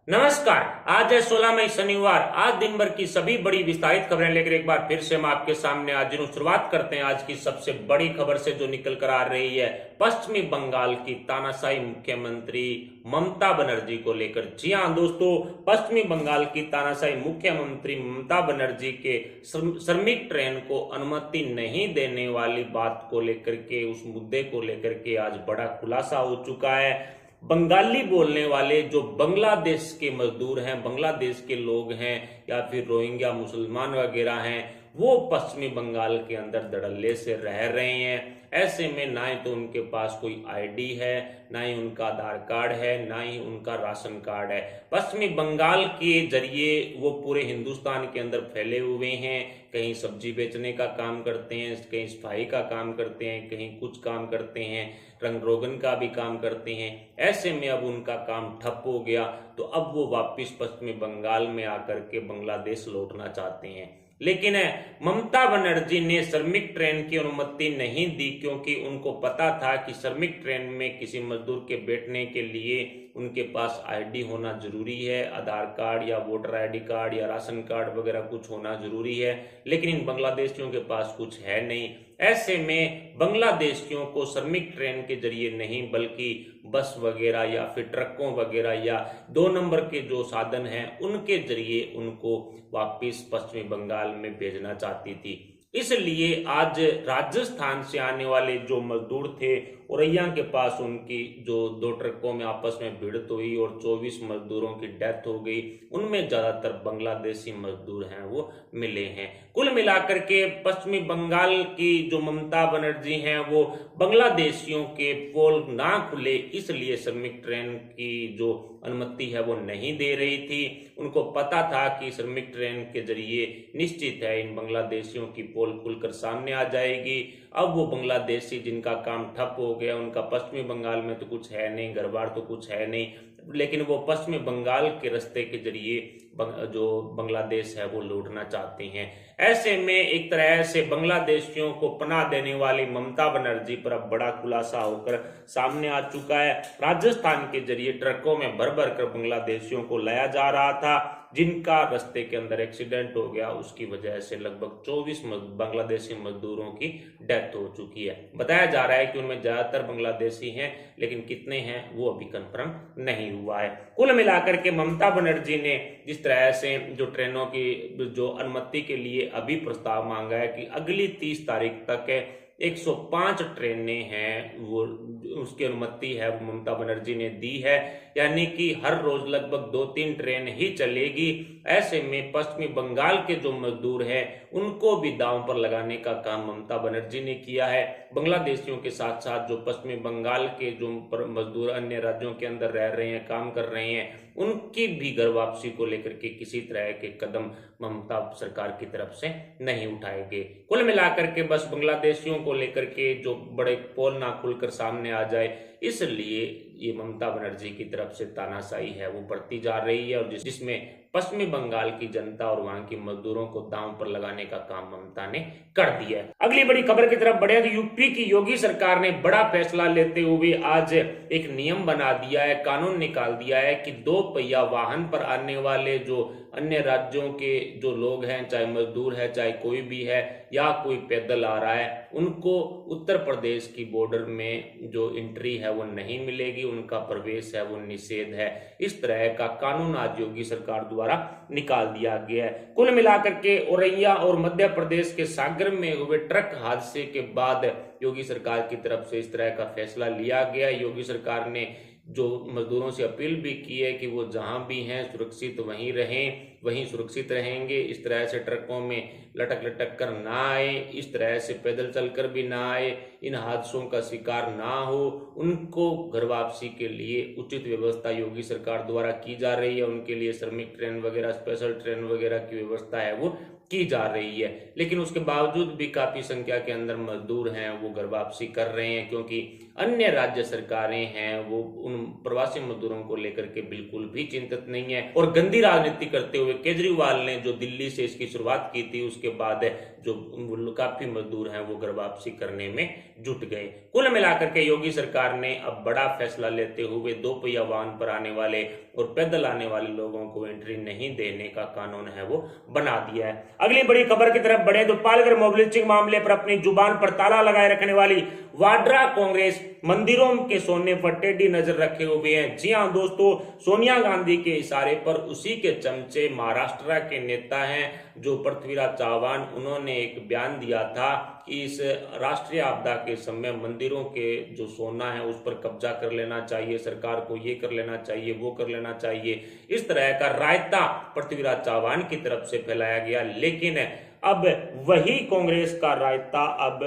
नमस्कार। आज है 16 मई शनिवार। आज दिन भर की सभी बड़ी विस्तारित खबरें लेकर एक बार फिर से हम आपके सामने आज शुरुआत करते हैं आज की सबसे बड़ी खबर से जो निकल कर आ रही है पश्चिमी बंगाल की तानाशाही मुख्यमंत्री ममता बनर्जी को लेकर। जी हां दोस्तों, पश्चिमी बंगाल की तानाशाही मुख्यमंत्री ममता बनर्जी के श्रमिक ट्रेन को अनुमति नहीं देने वाली बात को लेकर के, उस मुद्दे को लेकर के आज बड़ा खुलासा हो चुका है। बंगाली बोलने वाले जो बांग्लादेश के मजदूर हैं, बांग्लादेश के लोग हैं या फिर रोहिंग्या मुसलमान वगैरह हैं, वो पश्चिमी बंगाल के अंदर धड़ल्ले से रह रहे हैं। ऐसे में ना ही तो उनके पास कोई आईडी है, ना ही उनका आधार कार्ड है, ना ही उनका राशन कार्ड है। पश्चिमी बंगाल के जरिए वो पूरे हिंदुस्तान के अंदर फैले हुए हैं। कहीं सब्जी बेचने का काम करते हैं, कहीं सफाई का काम करते हैं, कहीं कुछ काम करते हैं, रंग रोगन का भी काम करते हैं। ऐसे में अब उनका काम ठप हो गया तो अब वो वापस पश्चिमी बंगाल में आकर के बांग्लादेश लौटना चाहते हैं। लेकिन ममता बनर्जी ने श्रमिक ट्रेन की अनुमति नहीं दी, क्योंकि उनको पता था कि श्रमिक ट्रेन में किसी मजदूर के बैठने के लिए उनके पास आईडी होना जरूरी है, आधार कार्ड या वोटर आईडी कार्ड या राशन कार्ड वगैरह कुछ होना जरूरी है। लेकिन इन बांग्लादेशियों के पास कुछ है नहीं। ऐसे में बांग्लादेशियों को श्रमिक ट्रेन के जरिए नहीं बल्कि बस वगैरह या फिर ट्रकों वगैरह या 2 नंबर के जो साधन हैं उनके जरिए उनको वापस पश्चिमी बंगाल में भेजना चाहती थी। इसलिए आज राजस्थान से आने वाले जो मजदूर थे, औरैया के पास उनकी जो 2 ट्रकों में आपस में भिड़ंत हुई और 24 मजदूरों की डेथ हो गई। उनमें ज्यादातर बांग्लादेशी मजदूर हैं वो मिले हैं। कुल मिलाकर के पश्चिमी बंगाल की जो ममता बनर्जी हैं वो बांग्लादेशियों के पोल ना खुले इसलिए श्रमिक ट्रेन की जो अनुमति है वो नहीं दे रही थी। उनको पता था कि श्रमिक ट्रेन के जरिए निश्चित है इन बांग्लादेशियों की पोल खुलकर सामने आ जाएगी। अब वो बांग्लादेशी जिनका काम ठप हो गया, उनका पश्चिमी बंगाल में तो कुछ है नहीं, घर बार तो कुछ है नहीं, लेकिन वो पश्चिमी बंगाल के रास्ते के जरिए जो बांग्लादेश है वो लौटना चाहते हैं। ऐसे में एक तरह से बांग्लादेशियों को पनाह देने वाली ममता बनर्जी पर अब बड़ा खुलासा होकर सामने आ चुका है। राजस्थान के जरिए ट्रकों में भर भर कर बांग्लादेशियों को लाया जा रहा था, जिनका रास्ते के अंदर एक्सीडेंट हो गया। उसकी वजह से लगभग 24 बांग्लादेशी मजदूरों की डेथ हो चुकी है। बताया जा रहा है कि उनमें ज्यादातर बांग्लादेशी हैं, लेकिन कितने हैं वो अभी कंफर्म नहीं हुआ है। कुल मिलाकर के ममता बनर्जी ने जिस तरह से जो ट्रेनों की जो अनुमति के लिए अभी प्रस्ताव मांगा है कि अगली 30 तारीख तक 105 ट्रेनें हैं, वो उसकी अनुमति है वो ममता बनर्जी ने दी है। यानी कि हर रोज लगभग 2-3 ट्रेन ही चलेगी। ऐसे में पश्चिमी बंगाल के जो मजदूर हैं उनको भी दांव पर लगाने का काम ममता बनर्जी ने किया है। बांग्लादेशियों के साथ साथ जो पश्चिमी बंगाल के जो मजदूर अन्य राज्यों के अंदर रह रहे हैं, काम कर रहे हैं, उनकी भी घर वापसी को लेकर के किसी तरह के कदम ममता सरकार की तरफ से नहीं उठाएंगे। कुल मिलाकर के बस बांग्लादेशियों को लेकर के जो बड़े पोल ना खुलकर सामने आ जाए, इसलिए ये ममता बनर्जी की तरफ से तानाशाही है वो बढ़ती जा रही है, और जिसमें पश्चिमी बंगाल की जनता और वहां की मजदूरों को दांव पर लगाने का काम ममता ने कर दिया है। अगली बड़ी खबर की तरफ बढ़े तो यूपी की योगी सरकार ने बड़ा फैसला लेते हुए आज एक नियम बना दिया है, कानून निकाल दिया है कि 2 पहिया वाहन पर आने वाले जो अन्य राज्यों के जो लोग हैं, चाहे मजदूर है चाहे कोई भी है या कोई पैदल आ रहा है, उनको उत्तर प्रदेश की बॉर्डर में जो एंट्री है वो नहीं मिलेगी, उनका प्रवेश है वो निषेध है। इस तरह का कानून आज योगी सरकार द्वारा निकाल दिया गया है। कुल मिलाकर के औरैया और मध्य प्रदेश के सागर में हुए ट्रक हादसे के बाद योगी सरकार की तरफ से इस तरह का फैसला लिया गया। योगी सरकार ने जो मजदूरों से अपील भी की है कि वो जहां भी हैं सुरक्षित वहीं रहें, वहीं सुरक्षित रहेंगे। इस तरह से ट्रकों में लटक लटक कर ना आए, इस तरह से पैदल चलकर भी ना आए, इन हादसों का शिकार ना हो, उनको घर वापसी के लिए उचित व्यवस्था योगी सरकार द्वारा की जा रही है। उनके लिए श्रमिक ट्रेन वगैरह, स्पेशल ट्रेन वगैरह की व्यवस्था है वो की जा रही है। लेकिन उसके बावजूद भी काफी संख्या के अंदर मजदूर हैं वो घर वापसी कर रहे हैं, क्योंकि अन्य राज्य सरकारें हैं वो उन प्रवासी मजदूरों को लेकर के बिल्कुल भी चिंतित नहीं है। और गंदी राजनीति करते हुए केजरीवाल ने जो दिल्ली से इसकी शुरुआत की थी, उसके बाद जो काफी मजदूर हैं वो घर वापसी करने में जुट गए। कुल मिलाकर के योगी सरकार ने अब बड़ा फैसला लेते हुए 2 पहिया वाहन पर आने वाले और पैदल आने वाले लोगों को एंट्री नहीं देने का कानून है वो बना दिया है। अगली बड़ी खबर की तरफ बढ़े तो पालघर मॉब लिंचिंग मामले पर अपनी जुबान पर ताला लगाए रखने वाली वाड्रा कांग्रेस मंदिरों के सोने पर टेढ़ी नजर रखे हुए हैं। जी हां दोस्तों, सोनिया गांधी के इशारे पर उसी के चमचे महाराष्ट्र के नेता हैं जो पृथ्वीराज चव्हाण, उन्होंने एक बयान दिया था कि इस राष्ट्रीय आपदा के समय मंदिरों के जो सोना है उस पर कब्जा कर लेना चाहिए, सरकार को ये कर लेना चाहिए, वो कर लेना चाहिए। इस तरह का रायता पृथ्वीराज चव्हाण की तरफ से फैलाया गया, लेकिन अब वही कांग्रेस का रायता अब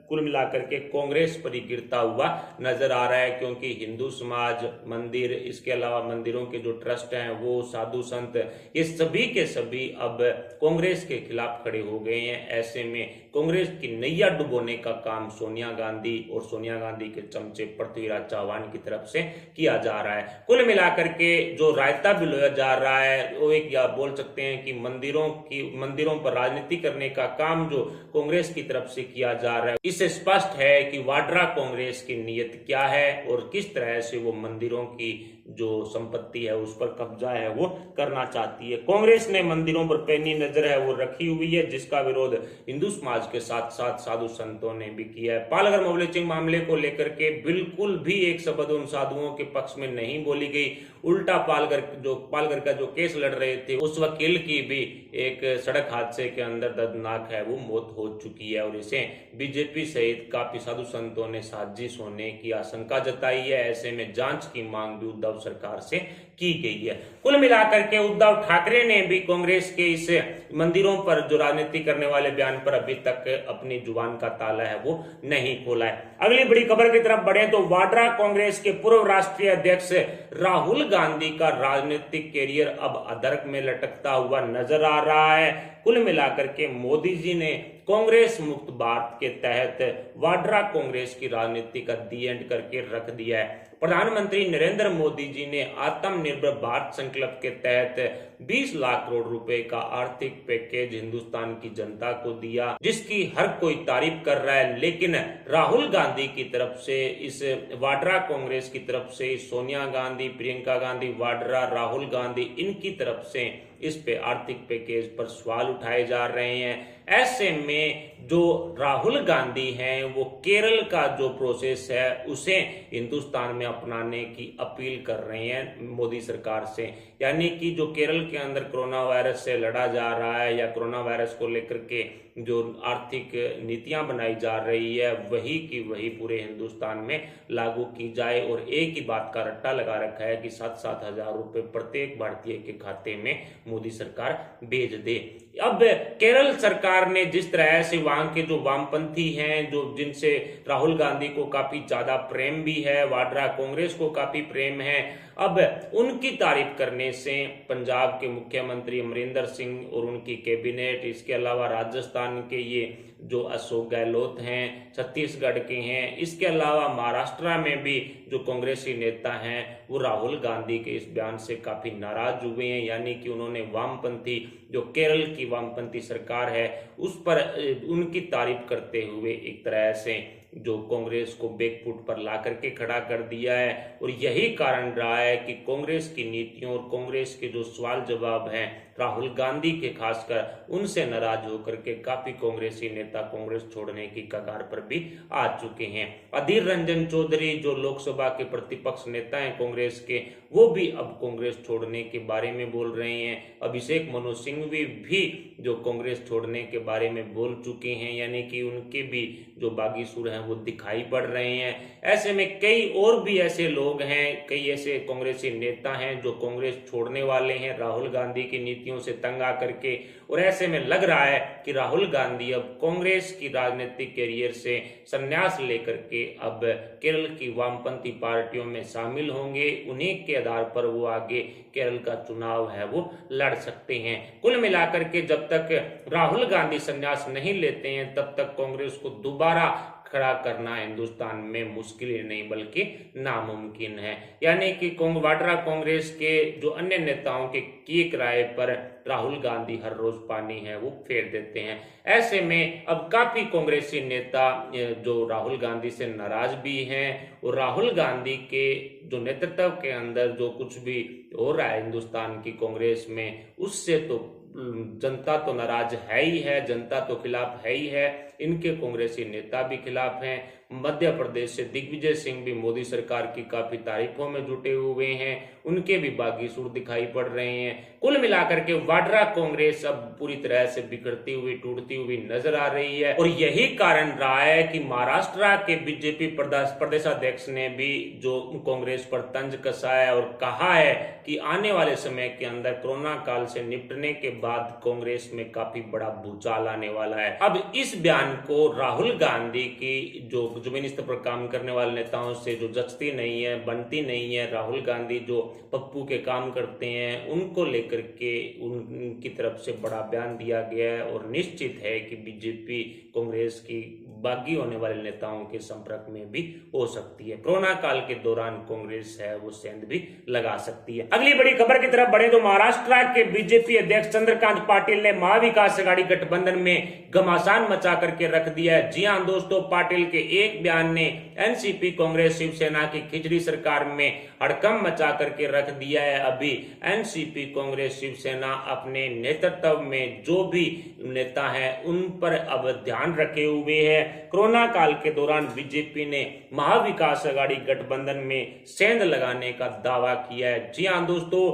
कुल मिलाकर के कांग्रेस पर ही गिरता हुआ नजर आ रहा है, क्योंकि हिंदू समाज, मंदिर, इसके अलावा मंदिरों के जो ट्रस्ट हैं वो, साधु संत, ये सभी के सभी अब कांग्रेस के खिलाफ खड़े हो गए हैं। ऐसे में कांग्रेस की नैया डुबोने का काम सोनिया गांधी और सोनिया गांधी के चमचे पृथ्वीराज चव्हाण की तरफ से किया जा रहा है। कुल मिलाकर के जो रायता बिलोया जा रहा है वो एक, या बोल सकते हैं कि मंदिरों पर राजनीति करने का काम जो कांग्रेस की तरफ से किया जा रहा है, इससे स्पष्ट है कि वाड्रा कांग्रेस की नीयत क्या है और किस तरह से वो मंदिरों की जो संपत्ति है उस पर कब्जा है वो करना चाहती है। कांग्रेस ने मंदिरों पर पैनी नजर है वो रखी हुई है, जिसका विरोध हिंदू समाज के साथ साथ साधु संतों ने भी किया है। पालघर मॉब लिंचिंग मामले को लेकर के बिल्कुल भी एक शब्द उन साधुओं के पक्ष में नहीं बोली गई। उल्टा पालघर का जो केस लड़ रहे थे उस वकील की भी एक सड़क हादसे के अंदर दर्दनाक है वो मौत हो चुकी है, और इसे बीजेपी सहित काफी साधु संतों ने साजिश होने की आशंका जताई है। ऐसे में जांच की मांग भी उद्धव सरकार से की गई है। कुल मिलाकर के उद्धव ठाकरे ने भी कांग्रेस के इस मंदिरों पर जो राजनीति करने वाले बयान पर अभी तक अपनी जुबान का ताला है वो नहीं खोला है। अगली बड़ी खबर की तरफ बढ़े तो वाड्रा कांग्रेस के पूर्व राष्ट्रीय अध्यक्ष राहुल गांधी का राजनीतिक कैरियर अब अधर में लटकता हुआ नजर आ रहा है। कुल मिलाकर के मोदी जी ने कांग्रेस मुक्त भारत के तहत वाड्रा कांग्रेस की राजनीति का दी एंड करके रख दिया है। प्रधानमंत्री नरेंद्र मोदी जी ने आत्मनिर्भर भारत संकल्प के तहत 20 लाख करोड़ रुपए का आर्थिक पैकेज हिंदुस्तान की जनता को दिया, जिसकी हर कोई तारीफ कर रहा है। लेकिन राहुल गांधी की तरफ से, इस वाड्रा कांग्रेस की तरफ से, सोनिया गांधी, प्रियंका गांधी वाड्रा, राहुल गांधी, इनकी तरफ से इस पे आर्थिक पैकेज पर सवाल उठाए जा रहे हैं। ऐसे में जो राहुल गांधी हैं वो केरल का जो प्रोसेस है उसे हिंदुस्तान में अपनाने की अपील कर रहे हैं मोदी सरकार से, यानी कि जो केरल के अंदर कोरोना वायरस से लड़ा जा रहा है या कोरोना वायरस को लेकर के जो आर्थिक नीतियां बनाई जा रही है वही की वही पूरे हिंदुस्तान में लागू की जाए। और एक ही बात का रट्टा लगा रखा है कि 7-7 हजार रुपए प्रत्येक भारतीय के खाते में मोदी सरकार भेज दे। अब केरल सरकार ने जिस तरह से वहां के जो वामपंथी हैं, जो जिनसे राहुल गांधी को काफी ज्यादा प्रेम भी है, वाड्रा कांग्रेस को काफी प्रेम है, अब उनकी तारीफ करने से पंजाब के मुख्यमंत्री अमरिंदर सिंह और उनकी कैबिनेट, इसके अलावा राजस्थान के ये जो अशोक गहलोत हैं, छत्तीसगढ़ के हैं, इसके अलावा महाराष्ट्र में भी जो कांग्रेसी नेता हैं वो राहुल गांधी के इस बयान से काफी नाराज हुए हैं। यानी कि उन्होंने वामपंथी, जो केरल की वामपंथी सरकार है उस पर उनकी तारीफ करते हुए एक तरह से जो कांग्रेस को बैकफुट पर ला करके खड़ा कर दिया है। और यही कारण रहा है कि कांग्रेस की नीतियों और कांग्रेस के जो सवाल जवाब हैं राहुल गांधी के, खासकर उनसे नाराज होकर के काफी कांग्रेसी नेता कांग्रेस छोड़ने की कगार पर भी आ चुके हैं। अधीर रंजन चौधरी जो लोकसभा के प्रतिपक्ष नेता हैं कांग्रेस के, वो भी अब कांग्रेस छोड़ने के बारे में बोल रहे हैं। अभिषेक मनु सिंघवी भी जो कांग्रेस छोड़ने के बारे में बोल चुके हैं, यानी कि उनके भी जो बागी सुर हैं वो दिखाई पड़ रहे हैं। ऐसे में कई और भी ऐसे लोग हैं, कई ऐसे कांग्रेसी नेता हैं जो कांग्रेस छोड़ने वाले हैं राहुल गांधी की नीतियों से तंग आकर के। और ऐसे में लग रहा है कि राहुल गांधी अब कांग्रेस की राजनीतिक कैरियर से संन्यास लेकर के अब केरल की वामपंथी पार्टियों में शामिल होंगे। उन्हीं के आधार पर वो आगे केरल का चुनाव है वो लड़ सकते हैं। कुल मिलाकर के जब तक राहुल गांधी संन्यास नहीं लेते हैं तब तक कांग्रेस को दोबारा खड़ा करना हिंदुस्तान में मुश्किल ही नहीं बल्कि नामुमकिन है। यानी कि वाड्रा कांग्रेस के जो अन्य नेताओं के किए किराए पर राहुल गांधी हर रोज पानी है वो फेर देते हैं। ऐसे में अब काफी कांग्रेसी नेता जो राहुल गांधी से नाराज भी हैं और राहुल गांधी के जो नेतृत्व के अंदर जो कुछ भी हो रहा है हिंदुस्तान की कांग्रेस में, उससे तो जनता तो नाराज है ही है, जनता तो खिलाफ है ही है, इनके कांग्रेसी नेता भी खिलाफ हैं। मध्य प्रदेश से दिग्विजय सिंह भी मोदी सरकार की काफी तारीफों में जुटे हुए हैं, उनके भी बागी सुर दिखाई पड़ रहे हैं। कुल मिलाकर के वाड्रा कांग्रेस अब पूरी तरह से बिखरती हुई टूटती हुई नजर आ रही है और यही कारण रहा है कि महाराष्ट्र के बीजेपी प्रदेशाध्यक्ष ने भी जो कांग्रेस पर तंज कसा है और कहा है कि आने वाले समय के अंदर कोरोना काल से निपटने के बाद कांग्रेस में काफी बड़ा भूचाल आने वाला है। अब इस बयान को राहुल गांधी की जो जमीनी स्तर पर काम करने वाले नेताओं से जो जचती नहीं है, बनती नहीं है, राहुल गांधी जो पप्पू के काम करते हैं उनको लेकर के उनकी तरफ से बड़ा बयान दिया गया है और निश्चित है कि बीजेपी कांग्रेस की बागी होने वाले नेताओं के संपर्क में भी हो सकती है। कोरोना काल के दौरान कांग्रेस है वो सेंध भी लगा सकती है। अगली बड़ी खबर की तरफ बढ़े तो महाराष्ट्र के बीजेपी अध्यक्ष चंद्रकांत पाटिल ने महाविकास आघाड़ी गठबंधन में घमासान मचा करके रख दिया है। जी हां दोस्तों, पाटिल के एक बयान ने एनसीपी कांग्रेस शिवसेना की खिचड़ी सरकार में हड़कंप मचा करके रख दिया है। अभी एनसीपी कांग्रेस शिवसेना अपने नेतृत्व में जो भी नेता हैं उन पर अब ध्यान रखे हुए है। कोरोना काल के दौरान बीजेपी ने महाविकास आघाड़ी गठबंधन में सेंध लगाने का दावा किया है। जी हां दोस्तों,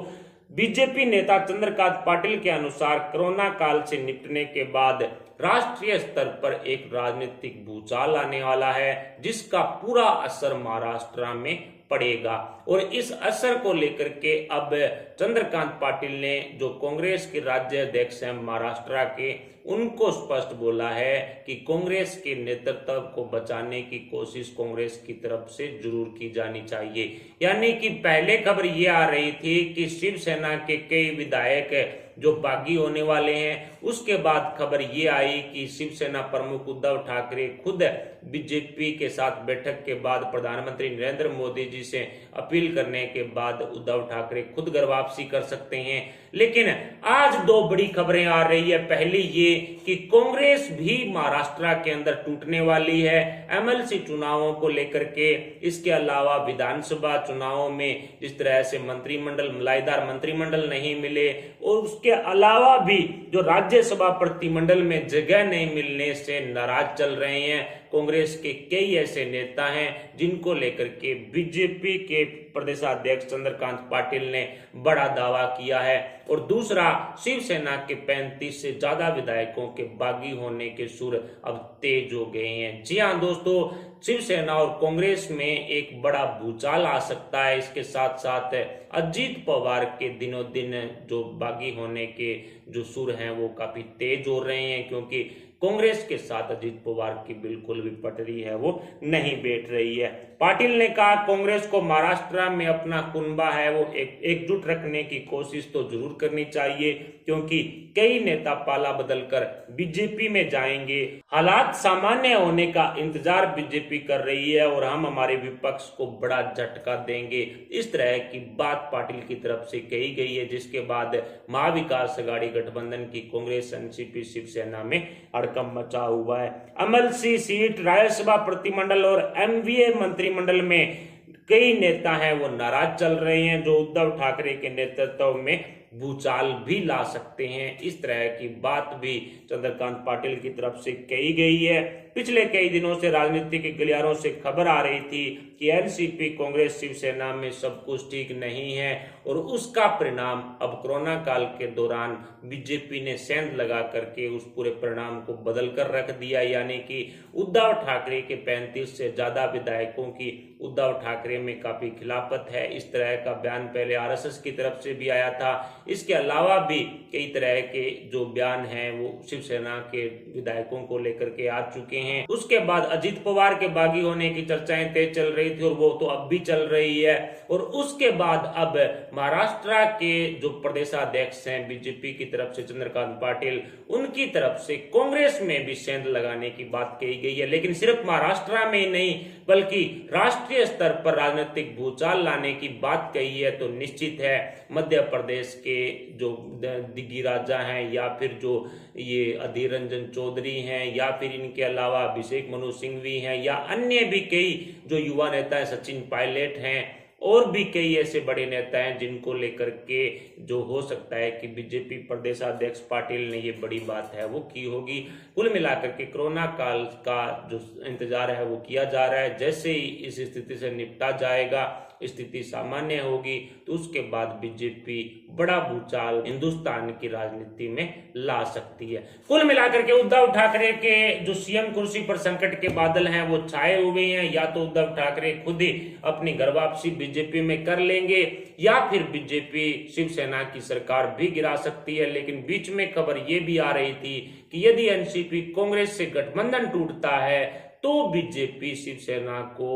बीजेपी नेता चंद्रकांत पाटिल के अनुसार कोरोना काल से निपटने के बाद राष्ट्रीय स्तर पर एक राजनीतिक भूचाल आने वाला है जिसका पूरा असर महाराष्ट्र में पड़ेगा और इस असर को लेकर के अब चंद्रकांत पाटिल ने जो कांग्रेस के राज्य अध्यक्ष हैं महाराष्ट्र के, उनको स्पष्ट बोला है कि कांग्रेस के नेतृत्व को बचाने की कोशिश कांग्रेस की तरफ से जरूर की जानी चाहिए। यानी कि पहले खबर ये आ रही थी कि शिवसेना के कई विधायक जो बागी होने वाले हैं, उसके बाद खबर ये आई कि शिवसेना प्रमुख उद्धव ठाकरे खुद बीजेपी के साथ बैठक के बाद प्रधानमंत्री नरेंद्र मोदी जी से अपील करने के बाद उद्धव ठाकरे खुद घर वापसी कर सकते हैं। लेकिन आज दो बड़ी खबरें आ रही है। पहली ये कि कांग्रेस भी महाराष्ट्र के अंदर टूटने वाली है एमएलसी चुनावों को लेकर के। इसके अलावा विधानसभा चुनावों में जिस तरह से मंत्रिमंडल मलाईदार मंत्रिमंडल नहीं मिले और उसके अलावा भी जो राज्यसभा प्रतिमंडल में जगह नहीं मिलने से नाराज चल रहे हैं। कांग्रेस के कई ऐसे नेता हैं जिनको लेकर के बीजेपी के प्रदेशाध्यक्ष चंद्रकांत पाटिल ने बड़ा दावा किया है और दूसरा, शिवसेना के 35 से ज्यादा विधायकों के बागी होने के सुर अब तेज हो गए हैं। जी हां दोस्तों, शिवसेना और कांग्रेस में एक बड़ा भूचाल आ सकता है। इसके साथ साथ अजीत पवार के दिनों दिन जो बागी होने के जो सुर हैं वो काफी तेज हो रहे हैं क्योंकि कांग्रेस के साथ अजीत पवार की बिल्कुल भी पटरी है वो नहीं बैठ रही है। पाटिल ने कहा कांग्रेस को महाराष्ट्र में अपना कुनबा है वो एकजुट रखने की कोशिश तो जरूर करनी चाहिए क्योंकि कई नेता पाला बदलकर बीजेपी में जाएंगे। हालात सामान्य होने का इंतजार बीजेपी कर रही है और हम हमारे विपक्ष को बड़ा झटका देंगे। इस तरह की बात पाटिल की तरफ से कही गई है जिसके बाद महाविकास आघाड़ी गठबंधन की कांग्रेस एनसीपी शिवसेना में हड़कंप मचा हुआ है। एमएलसी सीट, राज्यसभा प्रतिमंडल और एमवीए मंत्रिमंडल में कई नेता हैं वो नाराज चल रहे हैं जो उद्धव ठाकरे के नेतृत्व में भूचाल भी ला सकते हैं। इस तरह की बात भी चंद्रकांत पाटिल की तरफ से कही गई है। पिछले कई दिनों से राजनीतिक गलियारों से खबर आ रही थी कि एनसीपी कांग्रेस शिवसेना में सब कुछ ठीक नहीं है और उसका परिणाम अब कोरोना काल के दौरान बीजेपी ने सेंध लगा करके उस पूरे परिणाम को बदल कर रख दिया। यानी कि उद्धव ठाकरे के 35 से ज्यादा विधायकों की उद्धव ठाकरे में काफी खिलाफत है। इस तरह का बयान पहले आरएसएस की तरफ से भी आया था। इसके अलावा भी कई तरह के जो बयान हैं वो शिवसेना के विधायकों को लेकर के आ चुके हैं। हैं। उसके बाद अजित पवार के बागी होने की चर्चाएं तेज चल रही थी और वो तो अब भी चल रही है। और उसके बाद अब महाराष्ट्र के जो प्रदेशाध्यक्ष हैं बीजेपी की तरफ से चंद्रकांत पाटिल, उनकी तरफ से कांग्रेस में भी सेंध लगाने की बात कही गई है। लेकिन सिर्फ महाराष्ट्र में ही नहीं बल्कि राष्ट्रीय स्तर पर राजनीतिक भूचाल लाने की बात कही है। तो निश्चित है मध्य प्रदेश के जो दिग्गी राजा हैं या फिर जो ये अधीर रंजन चौधरी हैं या फिर इनके अलावा अभिषेक मनु सिंघवी हैं या अन्य भी कई जो युवा नेता हैं, सचिन पायलट हैं और भी कई ऐसे बड़े नेता हैं जिनको लेकर के जो हो सकता है कि बीजेपी प्रदेशाध्यक्ष पाटिल ने ये बड़ी बात है वो की होगी। कुल मिलाकर के कोरोना काल का जो इंतजार है वो किया जा रहा है। जैसे ही इस स्थिति से निपटा जाएगा, स्थिति सामान्य होगी, तो उसके बाद बीजेपी बड़ा भूचाल हिंदुस्तान की राजनीति में ला सकती है। कुल मिलाकर के उद्धव ठाकरे के जो सीएम कुर्सी पर संकट के बादल हैं वो छाए हुए हैं। या तो उद्धव ठाकरे खुद ही अपनी घर वापसी बीजेपी में कर लेंगे या फिर बीजेपी शिवसेना की सरकार भी गिरा सकती है। लेकिन बीच में खबर ये भी आ रही थी कि यदि एनसीपी कांग्रेस से गठबंधन टूटता है तो बीजेपी शिवसेना को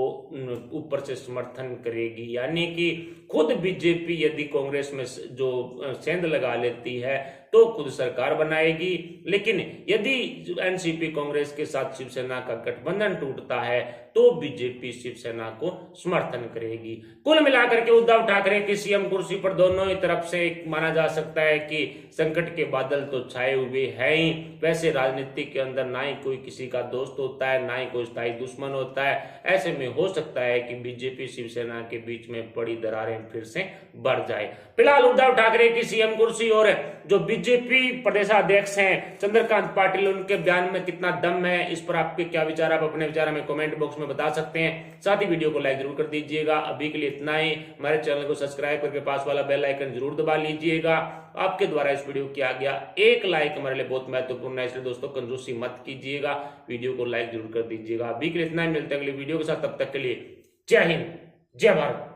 ऊपर से समर्थन करेगी। यानी कि खुद बीजेपी यदि कांग्रेस में जो सेंध लगा लेती है तो खुद सरकार बनाएगी। लेकिन यदि एनसीपी कांग्रेस के साथ शिवसेना का गठबंधन टूटता है तो बीजेपी शिवसेना को समर्थन करेगी। कुल मिलाकर के उद्धव ठाकरे की सीएम कुर्सी पर दोनों ही तरफ से माना जा सकता है कि संकट के बादल तो छाए हुए हैं ही। वैसे राजनीति के अंदर ना ही कोई किसी का दोस्त होता है, ना ही कोई स्थायी दुश्मन होता है। ऐसे में हो सकता है कि बीजेपी शिवसेना के बीच में बड़ी दरारें फिर से बढ़ जाए। फिलहाल उद्धव ठाकरे की सीएम कुर्सी और जो बीजेपी प्रदेशाध्यक्ष हैं चंद्रकांत पाटिल, उनके बयान में कितना दम है, इस पर आपके क्या विचार, आप अपने विचार हमें कमेंट बॉक्स में बता सकते हैं। साथ ही वीडियो को लाइक जरूर कर दीजिएगा। अभी के लिए इतना ही। हमारे चैनल को सब्सक्राइब करके पास वाला बेल आइकन जरूर दबा लीजिएगा। आपके द्वारा इस वीडियो किया गया एक लाइक हमारे लिए बहुत महत्वपूर्ण है, इसलिए दोस्तों कंजूसी मत कीजिएगा, वीडियो को लाइक जरूर कर दीजिएगा। अभी के लिए इतना ही, मिलते हैं अगली वीडियो के साथ। तब तक के लिए जय हिंद, जय भारत।